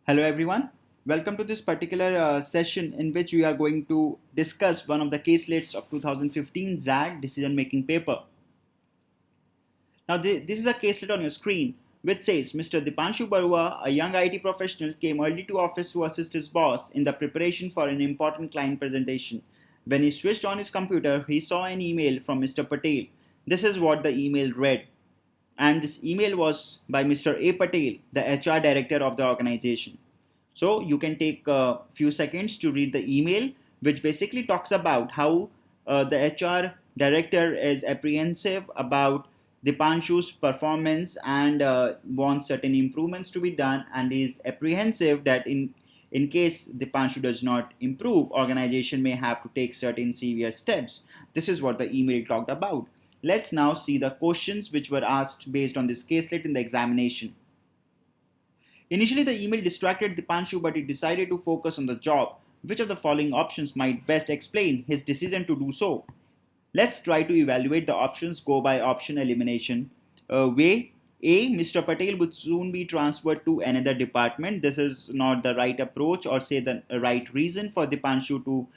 Hello everyone. Welcome to this particular session in which we are going to discuss one of the caselets of 2015 XAT Decision Making paper. Now this is a caselet on your screen which says Mr. Dipanshu Barua, a young IT professional, came early to office to assist his boss in the preparation for an important client presentation. When he switched on his computer, he saw an email from Mr. Patel. This is what the email read. And this email was by Mr. A. Patel, the HR director of the organization. So you can take a few seconds to read the email, which basically talks about how the HR director is apprehensive about Dipanshu's performance and wants certain improvements to be done, and is apprehensive that in case Dipanshu does not improve, organization may have to take certain severe steps. This is what the email talked about. Let's now see the questions which were asked based on this caselet in the examination. Initially, the email distracted Dipanshu, but he decided to focus on the job. Which of the following options might best explain his decision to do so? Let's try to evaluate the options. Go by option elimination way. A. Mr. Patel would soon be transferred to another department. This is not the right approach or say the right reason for Dipanshu to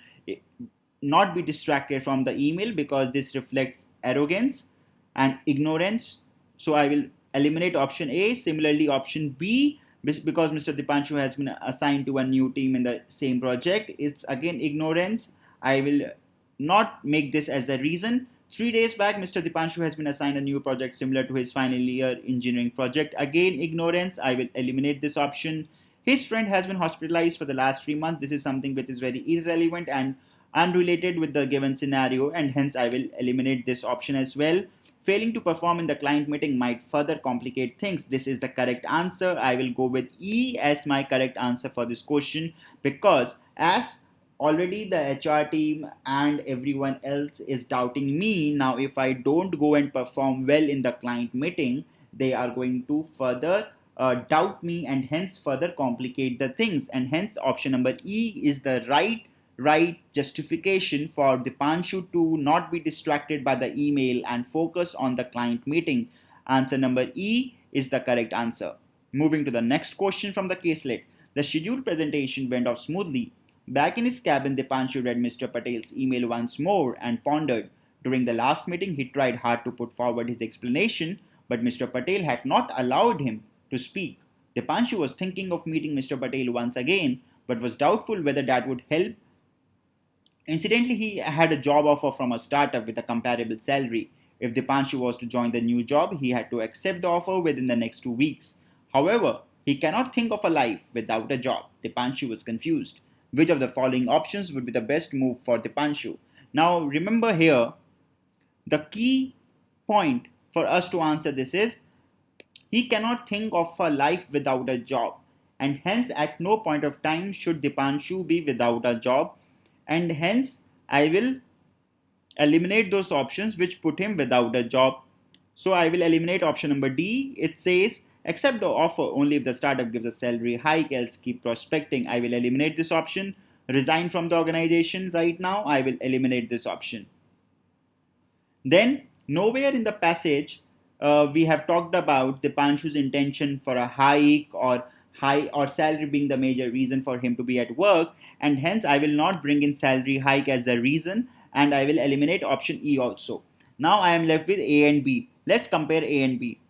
not be distracted from the email, because this reflects arrogance and ignorance. So I will eliminate option A. Similarly, option B, because Mr. Dipanshu has been assigned to a new team in the same project, it's again ignorance. I will not make this as a reason. 3 days back, Mr. Dipanshu has been assigned a new project similar to his final year engineering project. Again, ignorance. I will eliminate this option. His friend has been hospitalized for the last 3 months. This is something which is very irrelevant and unrelated with the given scenario, and hence I will eliminate this option as well. Failing to perform in the client meeting might further complicate things. This is the correct answer. I will go with E as my correct answer for this question, because as already the HR team and everyone else is doubting me, now if I don't go and perform well in the client meeting, they are going to further doubt me and hence further complicate the things, and hence option number E is the right justification for Dipanshu to not be distracted by the email and focus on the client meeting. Answer number E is the correct answer. Moving to the next question from the caselet. The scheduled presentation went off smoothly. Back in his cabin, Dipanshu read Mr. Patel's email once more and pondered. During the last meeting, he tried hard to put forward his explanation, but Mr. Patel had not allowed him to speak. Dipanshu was thinking of meeting Mr. Patel once again, but was doubtful whether that would help. Incidentally, he had a job offer from a startup with a comparable salary. If Dipanshu was to join the new job, he had to accept the offer within the next 2 weeks. However, he cannot think of a life without a job. Dipanshu was confused. Which of the following options would be the best move for Dipanshu? Now, remember here, the key point for us to answer this is he cannot think of a life without a job, and hence at no point of time should Dipanshu be without a job, and hence I will eliminate those options which put him without a job. So I will eliminate option number D. It says accept the offer only if the startup gives a salary hike, else keep prospecting. I will eliminate this option. Resign from the organization right now. I will eliminate this option. Then nowhere in the passage we have talked about Dipanshu's intention for a hike or salary being the major reason for him to be at work, and hence I will not bring in salary hike as the reason, and I will eliminate option E also. Now I am left with A and B. Let's compare A and B.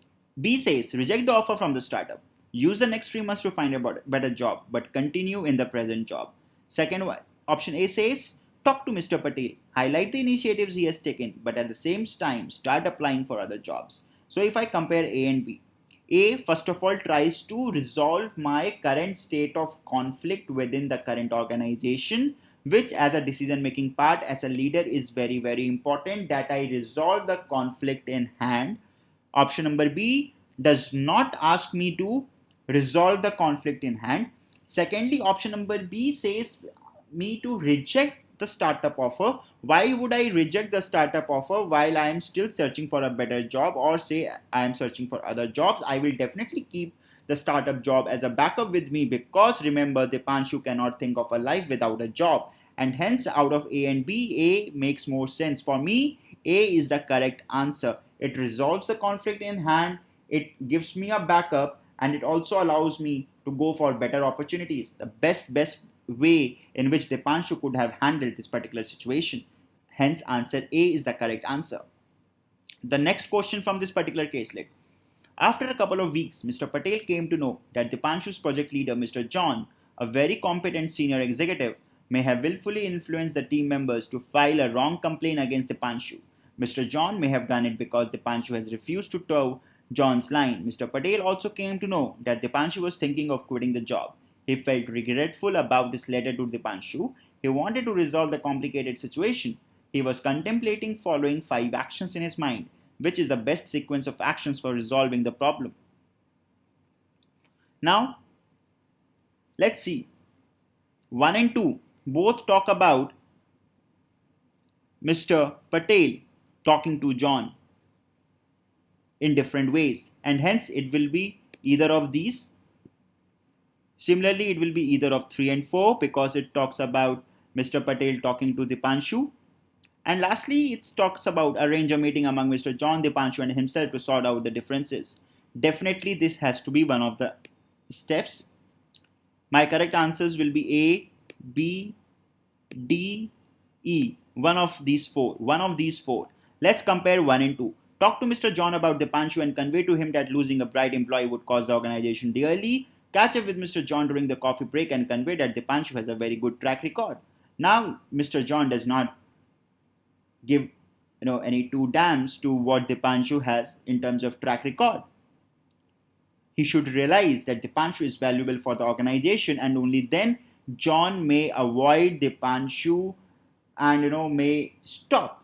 B says reject the offer from the startup. Use the next 3 months to find a better job, but continue in the present job. Second one, option A says talk to Mr. Patel. Highlight the initiatives he has taken, but at the same time start applying for other jobs. So if I compare A and B, A first of all tries to resolve my current state of conflict within the current organization, which as a decision making part as a leader is very important that I resolve the conflict in hand. Option number B does not ask me to resolve the conflict in hand. Secondly, option number B says me to reject the startup offer. Why would I reject the startup offer while I am still searching for a better job, or say I am searching for other jobs? I will definitely keep the startup job as a backup with me, because remember, Dipanshu cannot think of a life without a job, and hence out of A and B, A makes more sense. For me, A is the correct answer. It resolves the conflict in hand, it gives me a backup, and it also allows me to go for better opportunities. The best way in which Dipanshu could have handled this particular situation. Hence, answer A is the correct answer. The next question from this particular caselet. After a couple of weeks, Mr. Patel came to know that Dipanshu's project leader, Mr. John, a very competent senior executive, may have willfully influenced the team members to file a wrong complaint against Dipanshu. Mr. John may have done it because Dipanshu has refused to toe John's line. Mr. Patel also came to know that Dipanshu was thinking of quitting the job. He felt regretful about this letter to Dipanshu. He wanted to resolve the complicated situation. He was contemplating following 5 actions in his mind, which is the best sequence of actions for resolving the problem. Now, let's see. 1 and 2 both talk about Mr. Patel talking to John in different ways, and hence it will be either of these. Similarly, it will be either of 3 and 4 because it talks about Mr. Patel talking to Dipanshu. And lastly, it talks about arrange a meeting among Mr. John, Dipanshu and himself to sort out the differences. Definitely this has to be one of the steps. My correct answers will be A, B, D, E. One of these four. Let's compare 1 and 2. Talk to Mr. John about Dipanshu and convey to him that losing a bright employee would cost the organization dearly. Catch up with Mr. John during the coffee break and convey that Dipanshu has a very good track record. Now, Mr. John does not give any 2 damns to what Dipanshu has in terms of track record. He should realize that Dipanshu is valuable for the organization, and only then John may avoid Dipanshu and may stop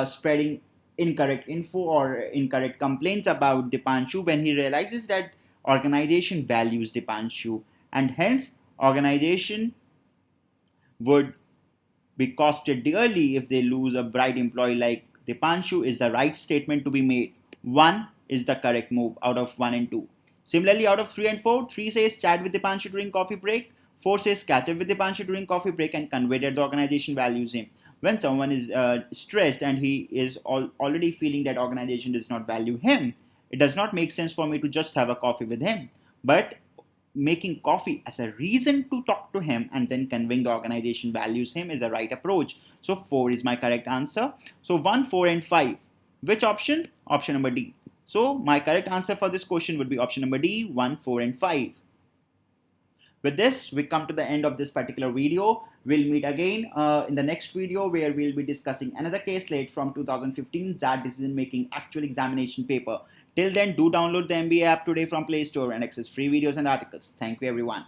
spreading incorrect info or incorrect complaints about Dipanshu when he realizes that organization values Dipanshu, and hence organization would be costed dearly if they lose a bright employee like Dipanshu is the right statement to be made. 1 is the correct move out of 1 and 2. Similarly, out of 3 and 4, 3 says chat with Dipanshu during coffee break. 4 says catch up with Dipanshu during coffee break and convey that the organization values him. When someone is stressed and he is already feeling that organization does not value him, it does not make sense for me to just have a coffee with him. But making coffee as a reason to talk to him and then conveying the organization values him is the right approach. So 4 is my correct answer. So 1, 4 and 5. Which option? Option number D. So my correct answer for this question would be option number D, 1, 4 and 5. With this, we come to the end of this particular video. We'll meet again in the next video where we'll be discussing another caselet from 2015 XAT Decision Making Actual Examination Paper. Till then, do download the MBA app today from Play Store and access free videos and articles. Thank you, everyone.